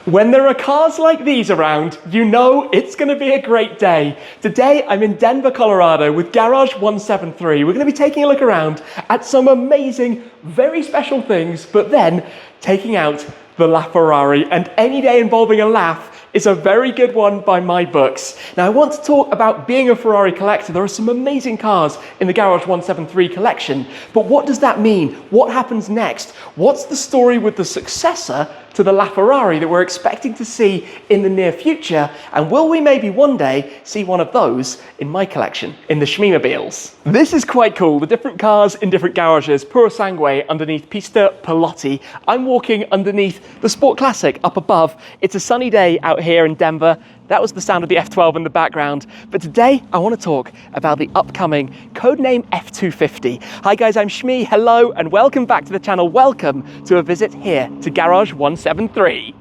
When there are cars like these around, you know it's going to be a great day. Today I'm in Denver, Colorado with Garage 173. We're going to be taking a look around at some amazing, very special things, but then taking out the LaFerrari, and any day involving a Laf is a very good one by my books. Now I want to talk about being a Ferrari collector. There are some amazing cars in the Garage 173 collection, but what does that mean? What happens next? What's the story with the successor to the LaFerrari that we're expecting to see in the near future? And will we maybe one day see one of those in my collection, in the Shmeemobiles? This is quite cool. The different cars in different garages, puro sangue underneath Pista Piloti. I'm walking underneath the Sport Classic up above. It's a sunny day out here in Denver. That was the sound of the F12 in the background. But today I want to talk about the upcoming codename F250. Hi guys, I'm Shmee. Hello and welcome back to the channel. Welcome to a visit here to Garage 173.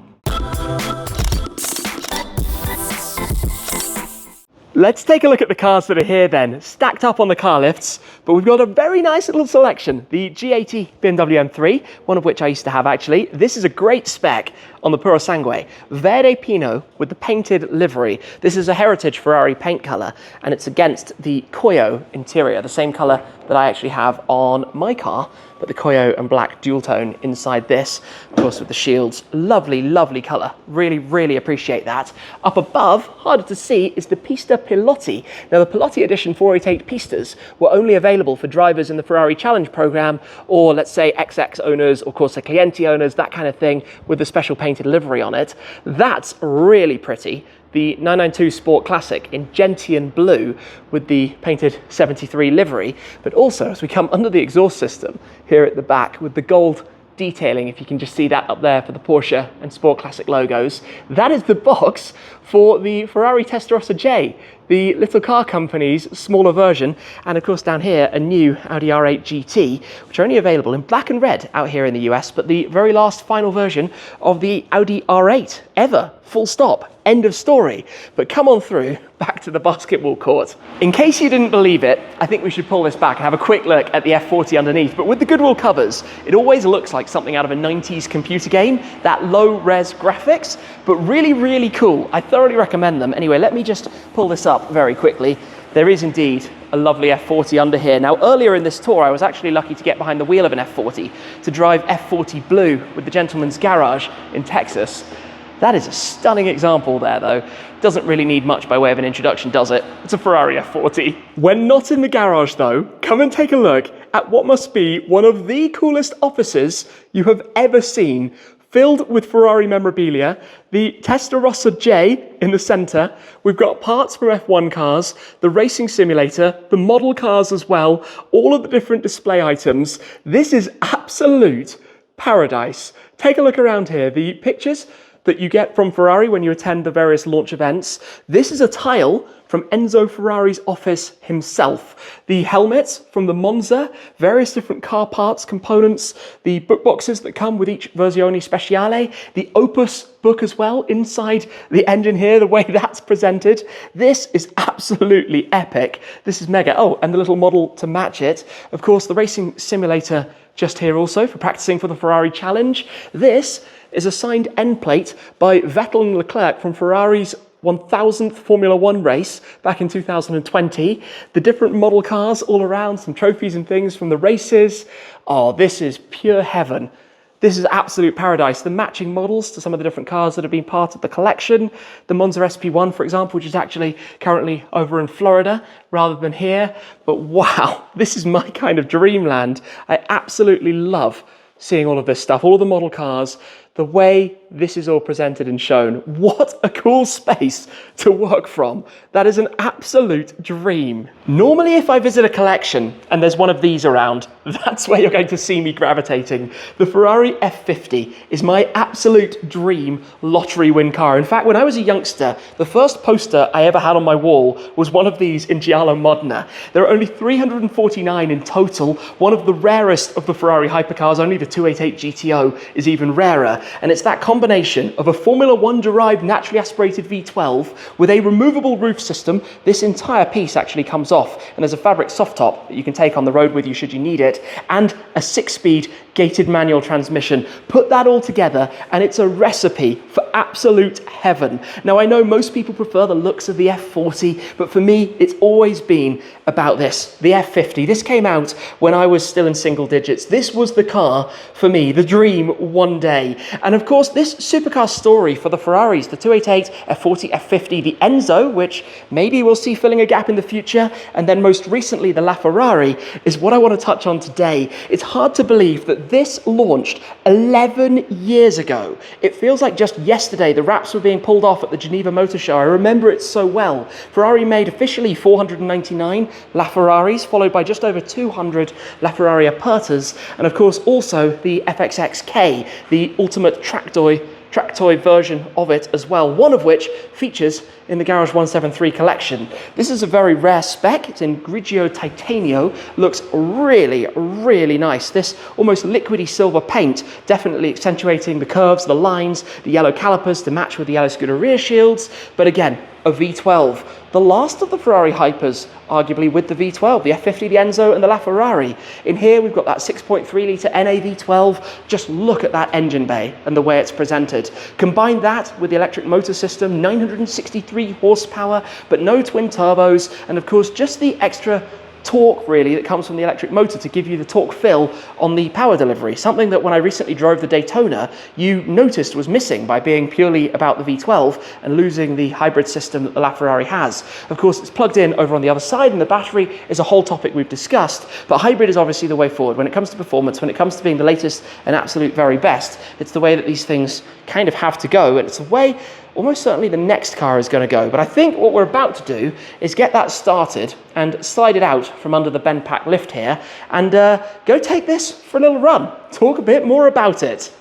Let's take a look at the cars that are here then, stacked up on the car lifts, but we've got a very nice little selection. The G80 BMW M3, one of which I used to have actually. This is a great spec on the Puro Sangue. Verde Pino with the painted livery. This is a heritage Ferrari paint color, and it's against the Coyo interior, the same color that I actually have on my car, but the Coyo and black dual tone inside this, of course with the shields. Lovely, lovely color. Really, really appreciate that. Up above, harder to see, is the Pista Piloti. Now the Piloti Edition 488 Pistas were only available for drivers in the Ferrari Challenge program, or let's say XX owners or Corsa Clienti owners, that kind of thing, with the special painted livery on it. That's really pretty. The 992 Sport Classic in gentian blue with the painted 73 livery, but also as we come under the exhaust system here at the back with the gold detailing, if you can just see that up there for the Porsche and Sport Classic logos. That is the box for the Ferrari Testarossa J, the little car company's smaller version, and of course down here a new Audi R8 GT, which are only available in black and red out here in the US, but the very last final version of the Audi R8 ever, full stop, end of story. But come on through, back to the basketball court. In case you didn't believe it, I think we should pull this back and have a quick look at the F40 underneath. But with the Goodwool covers, it always looks like something out of a 90s computer game, that low-res graphics, but really, really cool. I thoroughly recommend them. Anyway, let me just pull this up very quickly. There is indeed a lovely F40 under here. Now, earlier in this tour, I was actually lucky to get behind the wheel of an F40 to drive F40 Blue with the Gentleman's Garage in Texas. That is a stunning example there, though. Doesn't really need much by way of an introduction, does it? It's a Ferrari F40. When not in the garage, though, come and take a look at what must be one of the coolest offices you have ever seen, filled with Ferrari memorabilia. The Testarossa J in the center. We've got parts from F1 cars, the racing simulator, the model cars as well, all of the different display items. This is absolute paradise. Take a look around here. The pictures that you get from Ferrari when you attend the various launch events. This is a tile from Enzo Ferrari's office himself. The helmets from the Monza, various different car parts, components, the book boxes that come with each Versione Speciale, the Opus book as well, inside the engine here, the way that's presented. This is absolutely epic. This is mega. Oh, and the little model to match it. Of course, the racing simulator just here also for practicing for the Ferrari Challenge. This is a signed end plate by Vettel and Leclerc from Ferrari's 1000th Formula One race back in 2020. The different model cars all around, some trophies and things from the races. Oh, this is pure heaven. This is absolute paradise. The matching models to some of the different cars that have been part of the collection. The Monza SP1, for example, which is actually currently over in Florida rather than here. But wow, this is my kind of dreamland. I absolutely love seeing all of this stuff, all of the model cars, the way this is all presented and shown. What a cool space to work from. That is an absolute dream. Normally, if I visit a collection and there's one of these around, that's where you're going to see me gravitating. The Ferrari F50 is my absolute dream lottery win car. In fact, when I was a youngster, the first poster I ever had on my wall was one of these in Giallo Modena. There are only 349 in total, one of the rarest of the Ferrari Hypercars. Only the 288 GTO is even rarer. and it's that combination of a Formula One derived naturally aspirated V12 with a removable roof system. This entire piece actually comes off, and there's a fabric soft top that you can take on the road with you should you need it, and a 6-speed gated manual transmission. Put that all together and it's a recipe for absolute heaven. Now, I know most people prefer the looks of the F40, but for me it's always been about this, the F50. This came out when I was still in single digits. This was the car for me, the dream one day. And of course, this supercar story for the Ferraris, the 288, F40, F50, the Enzo, which maybe we'll see filling a gap in the future, and then most recently the LaFerrari, is what I want to touch on today. It's hard to believe that this launched 11 years ago. It feels like just yesterday the wraps were being pulled off at the Geneva Motor Show. I remember it so well. Ferrari made officially 499 LaFerraris, followed by just over 200 LaFerrari Hypercars, and of course also the FXXK, the ultimate track toy version of it as well, one of which features in the Garage 173 collection. This is a very rare spec. It's in Grigio Titanio. Looks really, really nice. This almost liquidy silver paint, definitely accentuating the curves, the lines, the yellow calipers to match with the yellow scooter rear shields. But again, a V12. The last of the Ferrari Hypers, arguably, with the V12, the F50, the Enzo, and the LaFerrari. In here, we've got that 6.3 litre NA V12. Just look at that engine bay and the way it's presented. Combine that with the electric motor system, 963 horsepower, but no twin turbos, and of course, just the extra torque really that comes from the electric motor to give you the torque fill on the power delivery, something that when I recently drove the Daytona you noticed was missing by being purely about the V12 and losing the hybrid system that the LaFerrari has. Of course, it's plugged in over on the other side, and the battery is a whole topic we've discussed, but hybrid is obviously the way forward when it comes to performance, when it comes to being the latest and absolute very best. It's the way that these things kind of have to go, and it's the way almost certainly the next car is going to go. But I think what we're about to do is get that started and slide it out from under the bend pack lift here and go take this for a little run, talk a bit more about it.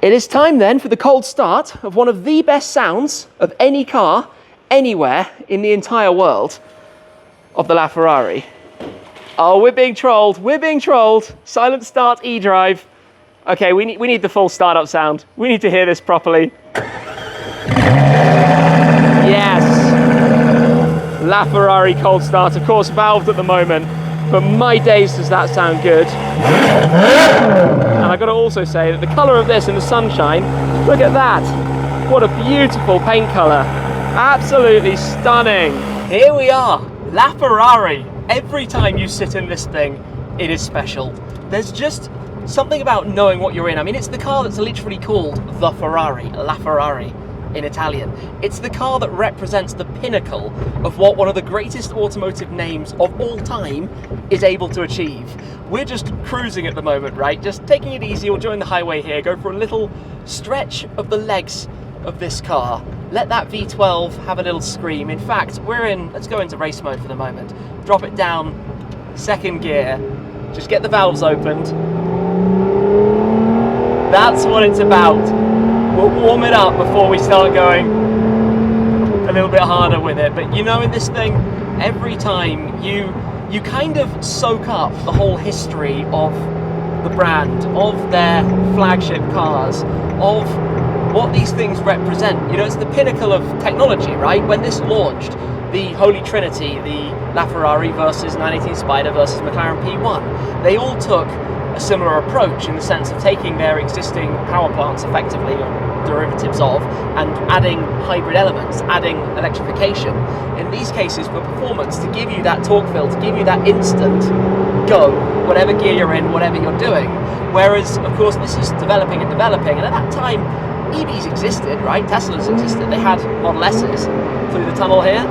It is time then for the cold start of one of the best sounds of any car anywhere in the entire world, of the LaFerrari. Oh, we're being trolled, Silent start e-drive. Okay, we need the full startup sound. We need to hear this properly. Yes, LaFerrari cold start, of course valved at the moment, but my days does that sound good. And I got to also say that the colour of this in the sunshine, look at that, what a beautiful paint colour, absolutely stunning. Here we are, LaFerrari. Every time you sit in this thing, it is special. There's just something about knowing what you're in. I mean, it's the car that's literally called the Ferrari, LaFerrari in Italian. It's the car that represents the pinnacle of what one of the greatest automotive names of all time is able to achieve. We're just cruising at the moment, right? Just taking it easy. We'll join the highway here, go for a little stretch of the legs of this car. Let that V12 have a little scream. In fact, let's go into race mode for the moment. Drop it down, second gear. Just get the valves opened. That's what it's about. We'll warm it up before we start going a little bit harder with it. But you know, in this thing, every time you kind of soak up the whole history of the brand, of their flagship cars, of what these things represent. You know, it's the pinnacle of technology, right? When this launched, the Holy Trinity, the LaFerrari versus 918 Spider versus McLaren P1, they all took a similar approach in the sense of taking their existing power plants effectively, or derivatives of, and adding hybrid elements, adding electrification. In these cases for performance, to give you that torque fill, to give you that instant go, whatever gear you're in, whatever you're doing. Whereas, of course, this is developing, and at that time, EVs existed, right? Teslas existed. They had Model S's through the tunnel here.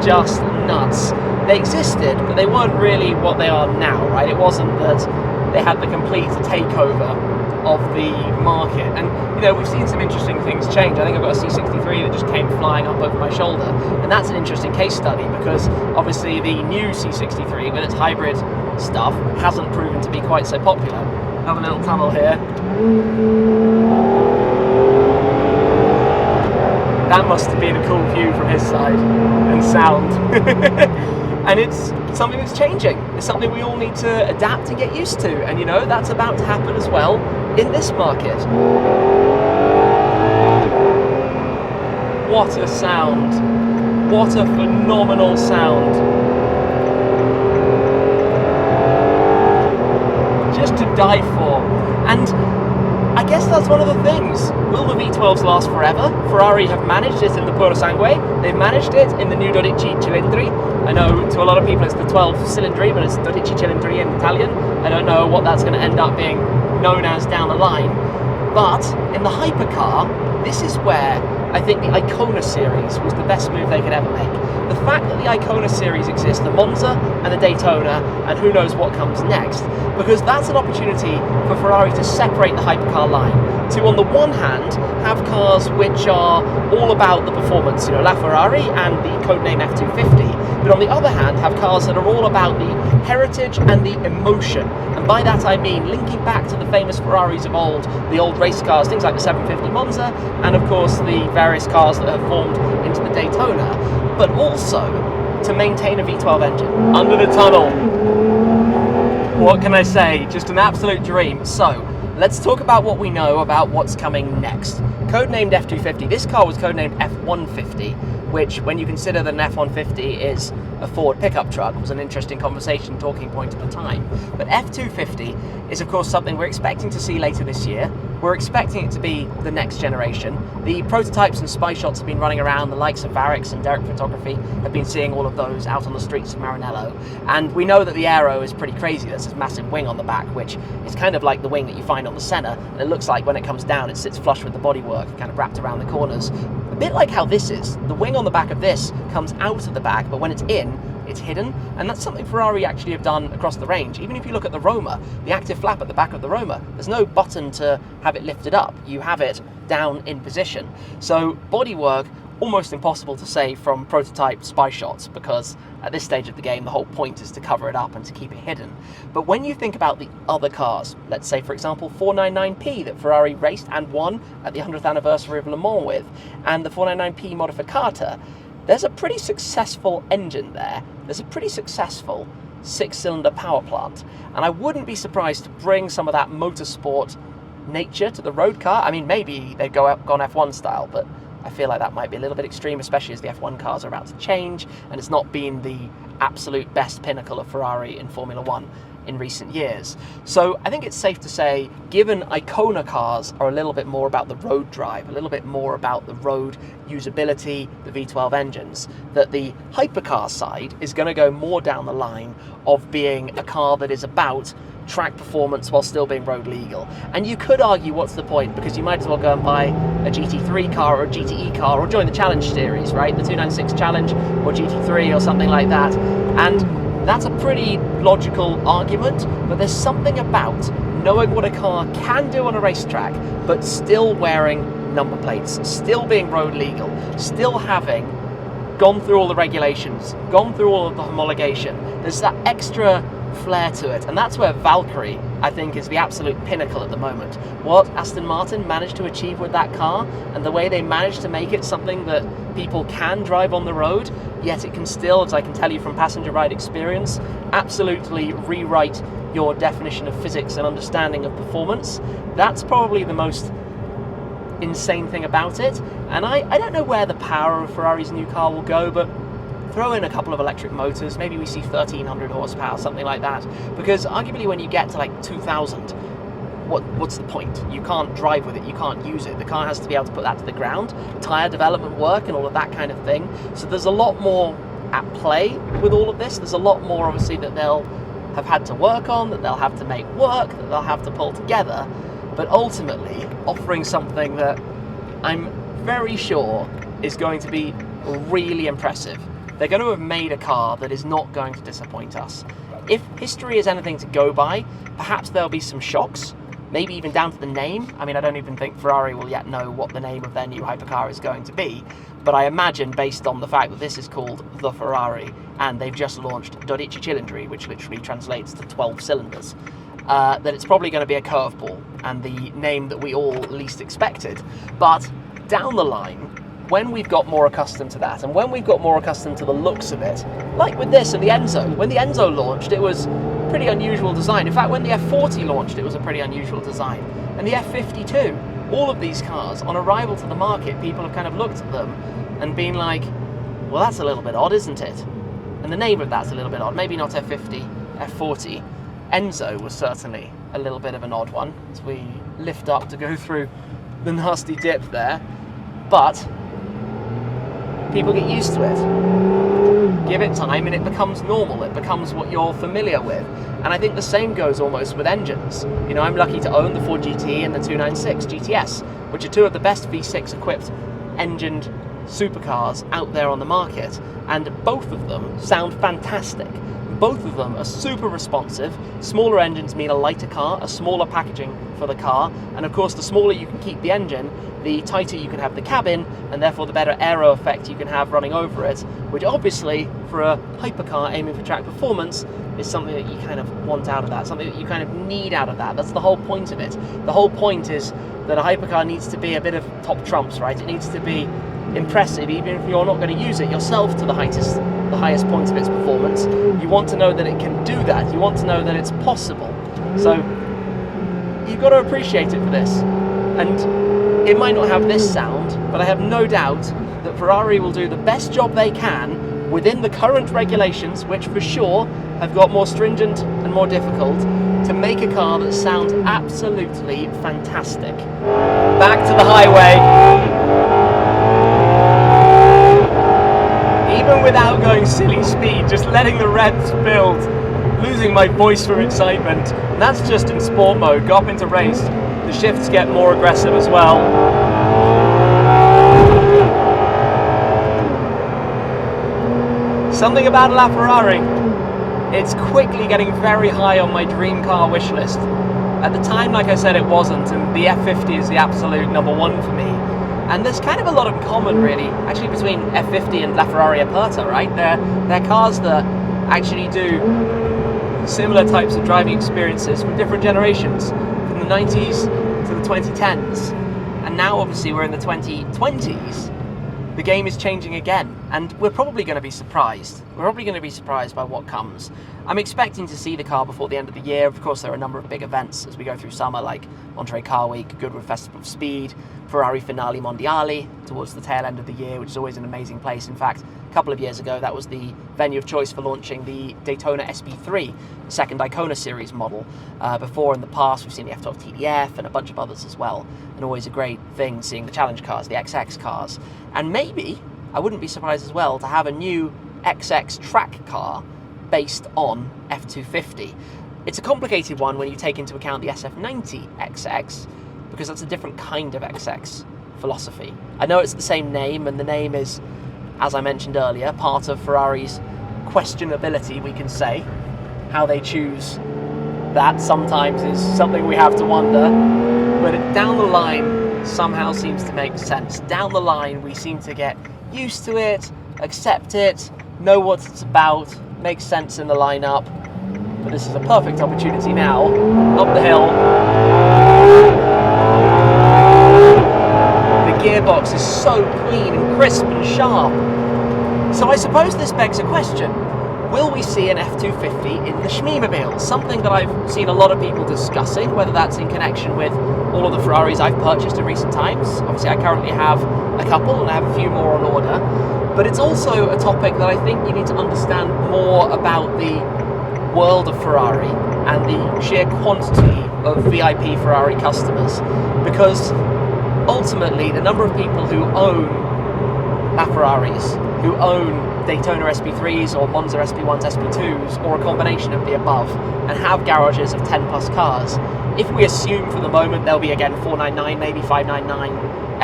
Just nuts. They existed, but they weren't really what they are now, right? It wasn't that they had the complete takeover of the market. And, you know, we've seen some interesting things change. I think I've got a C63 that just came flying up over my shoulder. And that's an interesting case study because obviously the new C63 with its hybrid stuff hasn't proven to be quite so popular. Have a little tunnel here. That must have been a cool view from his side and sound. And it's something that's changing. is something we all need to adapt and get used to. And you know, that's about to happen as well in this market. What a sound. What a phenomenal sound. Just to die for. And I guess that's one of the things. Will the V12s last forever? Ferrari have managed it in the Puro Sangue. They've managed it in the new 12 Cilindri. I know to a lot of people it's the 12 Cilindri, but it's 12 Cilindri in Italian. I don't know what that's going to end up being known as down the line. But in the Hypercar, this is where I think the Icona series was the best move they could ever make. The fact that the Icona series exists, the Monza and the Daytona, and who knows what comes next, because that's an opportunity for Ferrari to separate the Hypercar line. To, on the one hand, have cars which are all about the performance, you know, LaFerrari and the codename F250, but on the other hand, have cars that are all about the heritage and the emotion. And by that I mean linking back to the famous Ferraris of old, the old race cars, things like the 750 Monza, and of course the various cars that have formed into the Daytona, but also to maintain a V12 engine under the tunnel. What can I say? Just an absolute dream. So, let's talk about what we know about what's coming next. Codenamed F250, this car was codenamed F150, which, when you consider that an F150 is a Ford pickup truck, was an interesting conversation talking point at the time. But F250 is of course something we're expecting to see later this year. We're expecting it to be the next generation. The prototypes and spy shots have been running around. The likes of Varix and Derek Photography have been seeing all of those out on the streets of Maranello. And we know that the aero is pretty crazy. There's this massive wing on the back, which is kind of like the wing that you find on the Senna. And it looks like when it comes down, it sits flush with the bodywork, kind of wrapped around the corners. A bit like how this is. The wing on the back of this comes out of the back, but when it's in, it's hidden, and that's something Ferrari actually have done across the range. Even if you look at the Roma, the active flap at the back of the Roma, there's no button to have it lifted up. You have it down in position. So bodywork, almost impossible to say from prototype spy shots, because at this stage of the game, the whole point is to cover it up and to keep it hidden. But when you think about the other cars, let's say, for example, 499P that Ferrari raced and won at the 100th anniversary of Le Mans with, and the 499P Modificata, there's a pretty successful engine there. There's a pretty successful 6-cylinder power plant. And I wouldn't be surprised to bring some of that motorsport nature to the road car. I mean, maybe they'd gone F1 style, but I feel like that might be a little bit extreme, especially as the F1 cars are about to change, and it's not been the absolute best pinnacle of Ferrari in Formula 1 in recent years. So I think it's safe to say, given Icona cars are a little bit more about the road drive, a little bit more about the road usability, the V12 engines, that the Hypercar side is going to go more down the line of being a car that is about track performance while still being road legal. And you could argue, what's the point? Because you might as well go and buy a GT3 car or a GTE car or join the Challenge series, right? The 296 Challenge or GT3 or something like that. And that's a pretty logical argument, but there's something about knowing what a car can do on a racetrack, but still wearing number plates, still being road legal, still having gone through all the regulations, gone through all of the homologation. There's that extra flair to it, and that's where Valkyrie, I think, is the absolute pinnacle at the moment. What Aston Martin managed to achieve with that car, and the way they managed to make it something that people can drive on the road, yet it can still, as I can tell you from passenger ride experience, absolutely rewrite your definition of physics and understanding of performance. That's probably the most insane thing about it. And I don't know where the power of Ferrari's new car will go, but throw in a couple of electric motors, maybe we see 1300 horsepower, something like that. Because arguably when you get to like 2000, what's the point? You can't drive with it, you can't use it. The car has to be able to put that to the ground, tyre development work and all of that kind of thing. So there's a lot more at play with all of this. There's a lot more obviously that they'll have had to work on, that they'll have to make work, that they'll have to pull together. But ultimately offering something that I'm very sure is going to be really impressive. They're going to have made a car that is not going to disappoint us. If history is anything to go by, perhaps there'll be some shocks, maybe even down to the name. I mean, I don't even think Ferrari will yet know what the name of their new hypercar is going to be, but I imagine, based on the fact that this is called the Ferrari, and they've just launched 12 Cilindri, which literally translates to 12 cylinders, that it's probably going to be a curveball, and the name that we all least expected. But down the line, when we've got more accustomed to that, and when we've got more accustomed to the looks of it, like with this and the Enzo. When the Enzo launched, it was pretty unusual design. In fact, when the F40 launched, it was a pretty unusual design. And the F50 too. All of these cars, on arrival to the market, people have kind of looked at them and been like, well, that's a little bit odd, isn't it? And the name of that's a little bit odd. Maybe not F50, F40. Enzo was certainly a little bit of an odd one as we lift up to go through the nasty dip there. But people get used to it. Give it time and it becomes normal. It becomes what you're familiar with. And I think the same goes almost with engines. You know, I'm lucky to own the Ford GT and the 296 GTS, which are two of the best V6 equipped engined supercars out there on the market. And both of them sound fantastic. Both of them are super responsive. Smaller engines mean a lighter car, a smaller packaging for the car, and of course the smaller you can keep the engine, the tighter you can have the cabin, and therefore the better aero effect you can have running over it, which obviously for a hypercar aiming for track performance is something that you kind of want out of that, something that you kind of need out of that. That's the whole point of it. The whole point is that a hypercar needs to be a bit of top trumps, right? It needs to be impressive, even if you're not going to use it yourself to the highest point of its performance. You want to know that it can do that. You want to know that it's possible. So you've got to appreciate it for this. And it might not have this sound, but I have no doubt that Ferrari will do the best job they can within the current regulations, which for sure have got more stringent and more difficult, to make a car that sounds absolutely fantastic. Back to the highway. Even without going silly speed, just letting the revs build, losing my voice from excitement. And that's just in sport mode. Go up into race, the shifts get more aggressive as well. Something about LaFerrari. It's quickly getting very high on my dream car wish list. At the time, like I said, it wasn't, and the F50 is the absolute number one for me. And there's kind of a lot in common, really, actually, between F50 and LaFerrari F40, right? They're cars that actually do similar types of driving experiences from different generations, from the 90s to the 2010s. And now, obviously, we're in the 2020s. The game is changing again, and we're probably going to be surprised. We're probably going to be surprised by what comes. I'm expecting to see the car before the end of the year. Of course, there are a number of big events as we go through summer, like Monterey Car Week, Goodwool Festival of Speed, Ferrari Finale Mondiale towards the tail end of the year, which is always an amazing place. In fact, a couple of years ago, that was the venue of choice for launching the Daytona SP3, the second Icona series model. Before, in the past, we've seen the F12 TDF and a bunch of others as well. And always a great thing seeing the challenge cars, the XX cars. And maybe, I wouldn't be surprised as well, to have a new XX track car based on F250. It's a complicated one when you take into account the SF90 XX, because that's a different kind of XX philosophy. I know it's the same name, and the name is, as I mentioned earlier, part of Ferrari's questionability, we can say. How they choose that sometimes is something we have to wonder, but down the line somehow seems to make sense. Down the line we seem to get used to it, accept it, know what it's about, makes sense in the lineup. But this is a perfect opportunity now, up the hill. The gearbox is so clean and crisp and sharp. So I suppose this begs a question. Will we see an F250 in the Shmeemobile? Something that I've seen a lot of people discussing, whether that's in connection with all of the Ferraris I've purchased in recent times. Obviously I currently have a couple and I have a few more on order. But it's also a topic that I think you need to understand more about the world of Ferrari and the sheer quantity of VIP Ferrari customers. Because ultimately the number of people who own LaFerraris, who own Daytona SP3s or Monza SP1s, SP2s, or a combination of the above, and have garages of 10 plus cars, if we assume for the moment there'll be again 499, maybe 599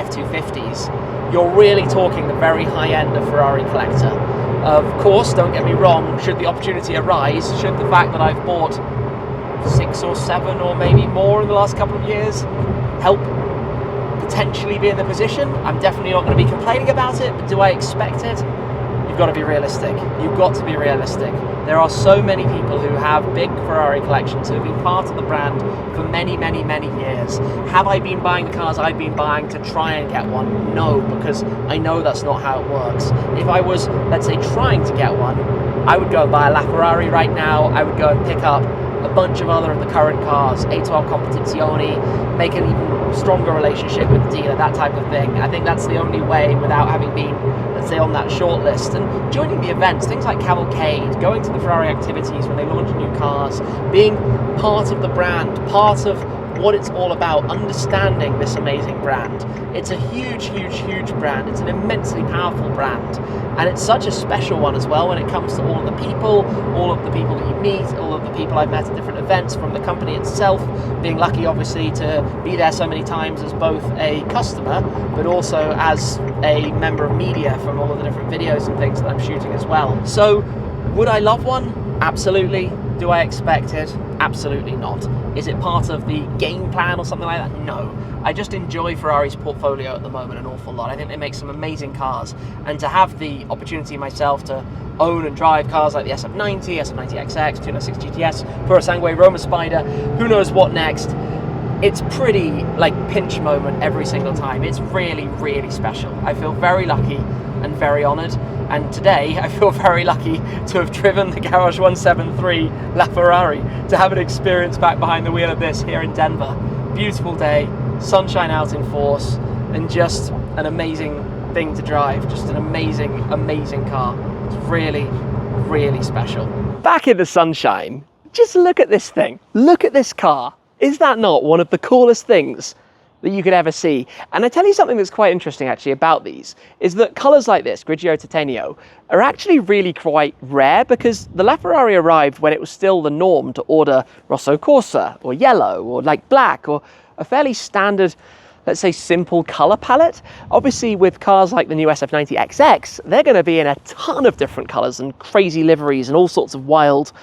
F250s, you're really talking the very high end of Ferrari collector. Of course, don't get me wrong, should the opportunity arise, should the fact that I've bought 6 or 7 or maybe more in the last couple of years help potentially be in the position, I'm definitely not going to be complaining about it, but do I expect it? you've got to be realistic. You've got to be realistic. There are so many people who have big Ferrari collections, who have been part of the brand for many, many, many years. Have I been buying the cars I've been buying to try and get one? No, because I know that's not how it works. If I was, let's say, trying to get one, I would go and buy a LaFerrari right now. I would go and pick up a bunch of other of the current cars, A12 Competizioni, make an even stronger relationship with the dealer, that type of thing. I think that's the only way without having been, let's say, on that short list. And joining the events, things like Cavalcade, going to the Ferrari activities when they launch new cars, being part of the brand, part of what it's all about, understanding this amazing brand. It's a huge, huge, huge brand. It's an immensely powerful brand. And it's such a special one as well when it comes to all of the people that you meet, all of the people I've met at different events from the company itself, being lucky obviously to be there so many times as both a customer, but also as a member of media from all of the different videos and things that I'm shooting as well. So, would I love one? Absolutely. Do I expect it? Absolutely not. Is it part of the game plan or something like that? No. I just enjoy Ferrari's portfolio at the moment an awful lot. I think they make some amazing cars, and to have the opportunity myself to own and drive cars like the SF90, SF90XX, 296 GTS, Purosangue, Roma Spider, who knows what next, it's pretty like pinch moment every single time. It's really, really special. I feel very lucky and very honoured. And today, I feel very lucky to have driven the Garage 173 LaFerrari, to have an experience back behind the wheel of this here in Denver. Beautiful day, sunshine out in force, and just an amazing thing to drive. Just an amazing, amazing car. It's really, really special. Back in the sunshine, just look at this thing. Look at this car. Is that not one of the coolest things that you could ever see? And I tell you something that's quite interesting actually about these, is that colours like this, Grigio Titanio, are actually really quite rare, because the LaFerrari arrived when it was still the norm to order Rosso Corsa, or yellow, or like black, or a fairly standard, let's say, simple colour palette. Obviously with cars like the new SF90XX, they're going to be in a ton of different colours and crazy liveries and all sorts of wild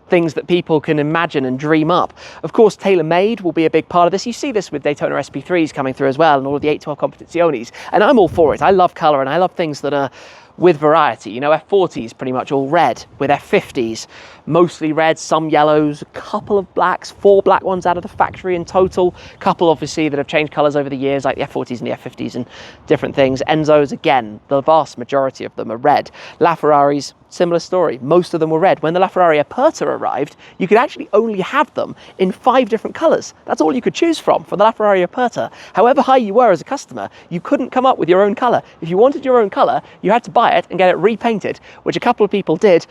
things that people can imagine and dream up. Of course, tailor-made will be a big part of this. You see this with Daytona SP3s coming through as well, and all of the 812 Competizionis, and I'm all for it. I love colour, and I love things that are with variety. You know, F40s pretty much all red, with F50s mostly red, some yellows, a couple of blacks, 4 black ones out of the factory in total, a couple obviously that have changed colours over the years, like the F40s and the F50s and different things. Enzos, again, the vast majority of them are red. LaFerraris, similar story, most of them were red. When the LaFerrari Aperta arrived, you could actually only have them in 5 different colours. That's all you could choose from for the LaFerrari Aperta. However high you were as a customer, you couldn't come up with your own colour. If you wanted your own colour, you had to buy it and get it repainted, which a couple of people did,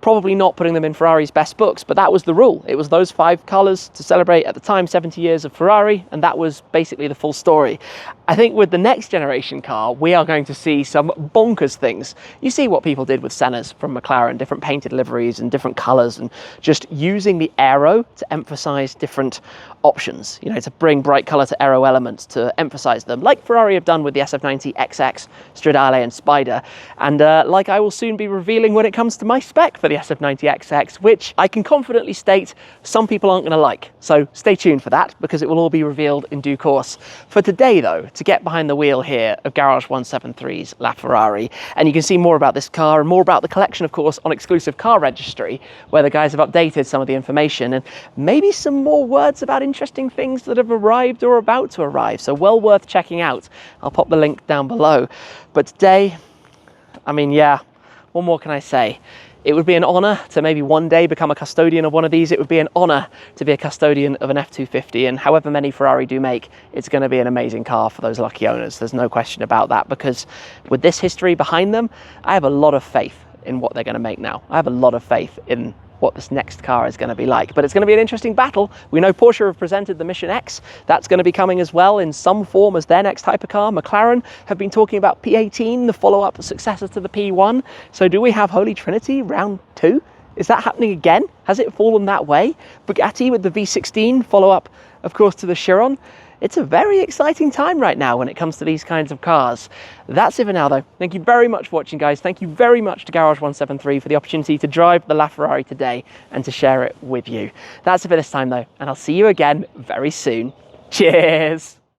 probably not putting them in Ferrari's best books, but that was the rule. It was those 5 colours to celebrate, at the time, 70 years of Ferrari, and that was basically the full story. I think with the next generation car, we are going to see some bonkers things. You see what people did with Senna's from McLaren, different painted liveries and different colours, and just using the aero to emphasise different options, you know, to bring bright colour to aero elements, to emphasise them, like Ferrari have done with the SF90XX, Stradale and Spider, and like I will soon be revealing when it comes to my spec for the SF90XX, which I can confidently state some people aren't going to like. So stay tuned for that, because it will all be revealed in due course. For today though, to get behind the wheel here of Garage 173's LaFerrari, and you can see more about this car and more about the collection, of course, on Exclusive Car Registry, where the guys have updated some of the information, and maybe some more words about interesting things that have arrived or are about to arrive. So well worth checking out. I'll pop the link down below. But today, I mean, yeah, what more can I say? It would be an honour to maybe one day become a custodian of one of these. It would be an honour to be a custodian of an F250, and however many Ferrari do make, it's going to be an amazing car for those lucky owners. There's no question about that, because with this history behind them, I have a lot of faith in what they're going to make now. I have a lot of faith in what this next car is going to be like. But it's going to be an interesting battle. We know Porsche have presented the Mission X. That's going to be coming as well in some form as their next hypercar. McLaren have been talking about P18, the follow-up successor to the P1. So do we have Holy Trinity round 2? Is that happening again? Has it fallen that way? Bugatti with the V16 follow-up, of course, to the Chiron. It's a very exciting time right now when it comes to these kinds of cars. That's it for now though. Thank you very much for watching, guys. Thank you very much to Garage 173 for the opportunity to drive the LaFerrari today and to share it with you. That's it for this time though, and I'll see you again very soon. Cheers!